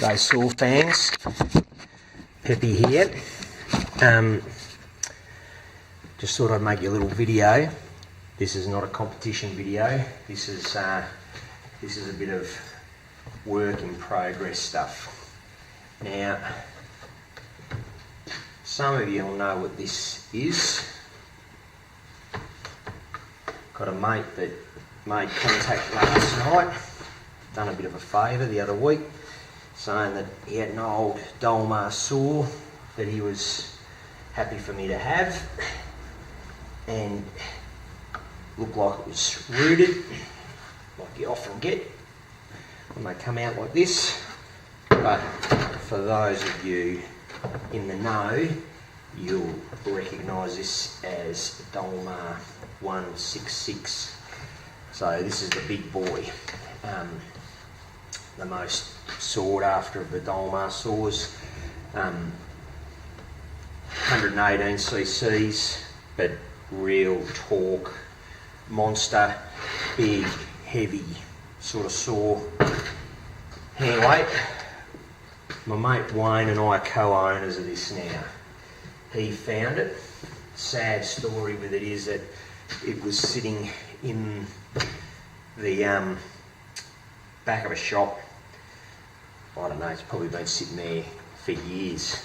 those saw fans. Peppy here. Just thought I'd make you a little video. This is not a competition video. This is a bit of work in progress stuff. Now, some of you will know what this is. Got a mate that made contact last night. Done a bit of a favour the other week, saying that he had an old Dolmar saw that he was happy for me to have, and looked like it was rooted, like you often get when they come out like this. But for those of you in the know, you'll recognise this as Dolmar 166. So this is the big boy, the most sought after of the Dolmar saws. 118 cc's, but real torque, monster, big, heavy sort of saw. Anyway, my mate Wayne and I are co-owners of this now. He found it. Sad story with it is that it was sitting in the back of a shop. I don't know, it's probably been sitting there for years,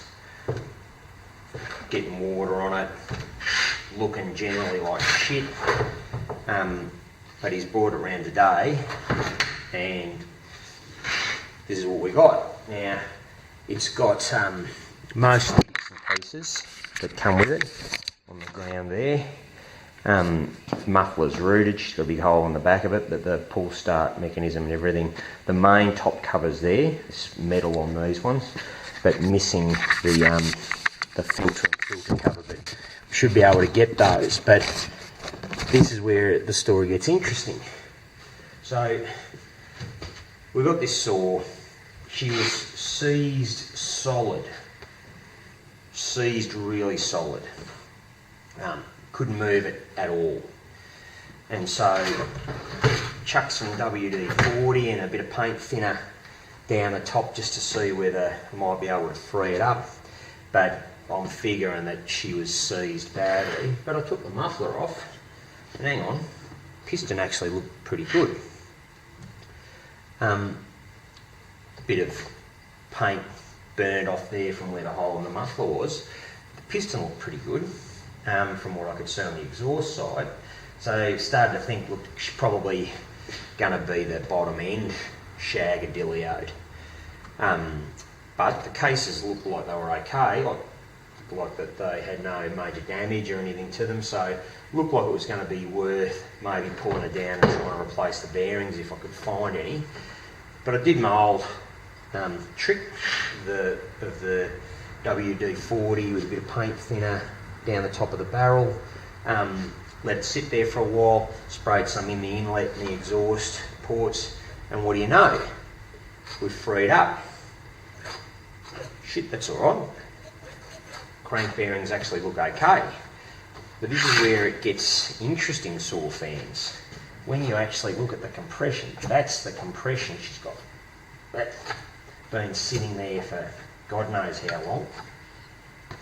getting water on it, looking generally like shit. But he's brought it around today, and this is what we got. Now, it's got most of the bits and pieces that come with it on the ground there. Muffler's rooted, she's got a big hole in the back of it, but the pull start mechanism and everything. The main top cover's there, it's metal on these ones, but missing the filter cover, but we should be able to get those. But this is where the story gets interesting. So we got this saw. She was seized solid, seized really solid. Couldn't move it at all. And so chucked some WD-40 and a bit of paint thinner down the top just to see whether I might be able to free it up. But I'm figuring that she was seized badly. But I took the muffler off, and hang on, piston actually looked pretty good. Bit of paint burned off there from where the hole in the muffler was. The piston looked pretty good from what I could see on the exhaust side. So started to think, look, she's probably going to be the bottom end shagadilioed. But the cases looked like they were okay, like that they had no major damage or anything to them, so looked like it was going to be worth maybe pulling it down and trying to replace the bearings if I could find any. But I did my old trick of the WD-40 with a bit of paint thinner down the top of the barrel, let it sit there for a while, sprayed some in the inlet and the exhaust ports, and what do you know? We've freed up. Shit, that's alright. Crank bearings actually look okay. But this is where it gets interesting, saw fans. When you actually look at the compression, that's the compression she's got. That's been sitting there for God knows how long.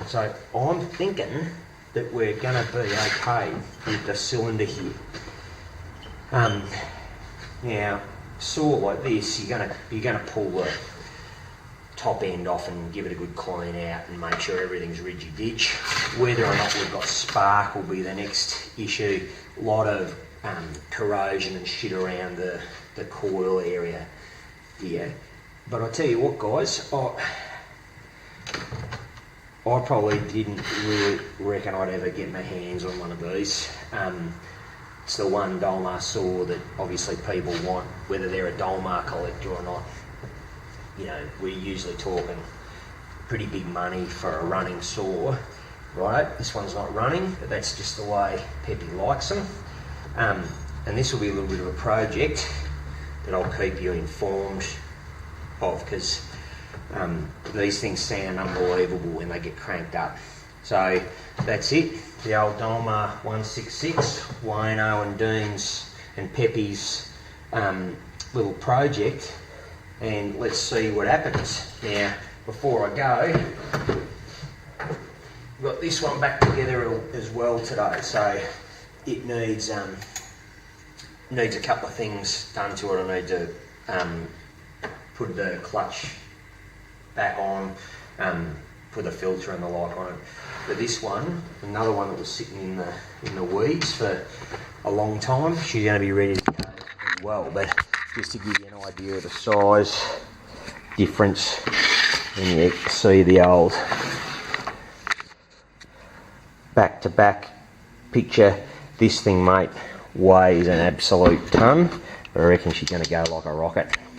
So I'm thinking that we're going to be okay with the cylinder here. Now, saw like this, you're going to pull the top end off and give it a good clean out and make sure everything's ridgy-ditch. Whether or not we've got spark will be the next issue. A lot of corrosion and shit around the coil area here. But I tell you what, guys, I probably didn't really reckon I'd ever get my hands on one of these. It's the one Dolmar saw that obviously people want, whether they're a Dolmar collector or not. You know, we're usually talking pretty big money for a running saw, right? This one's not running, but that's just the way Peppy likes them. And this will be a little bit of a project that I'll keep you informed of, because these things sound unbelievable when they get cranked up. So that's it, the old Dolmar 166, Wayno and Dean's and Peppy's little project. and let's see what happens. Now, before I go, I've got this one back together as well today, so it needs a couple of things done to it. I need to put the clutch back on, put the filter and the like on it. But this one, another one that was sitting in the weeds for a long time, she's going to be ready to go as well. But just to give you an idea of the size difference, and you see the old back-to-back picture. This thing, mate, weighs an absolute ton. I reckon she's going to go like a rocket.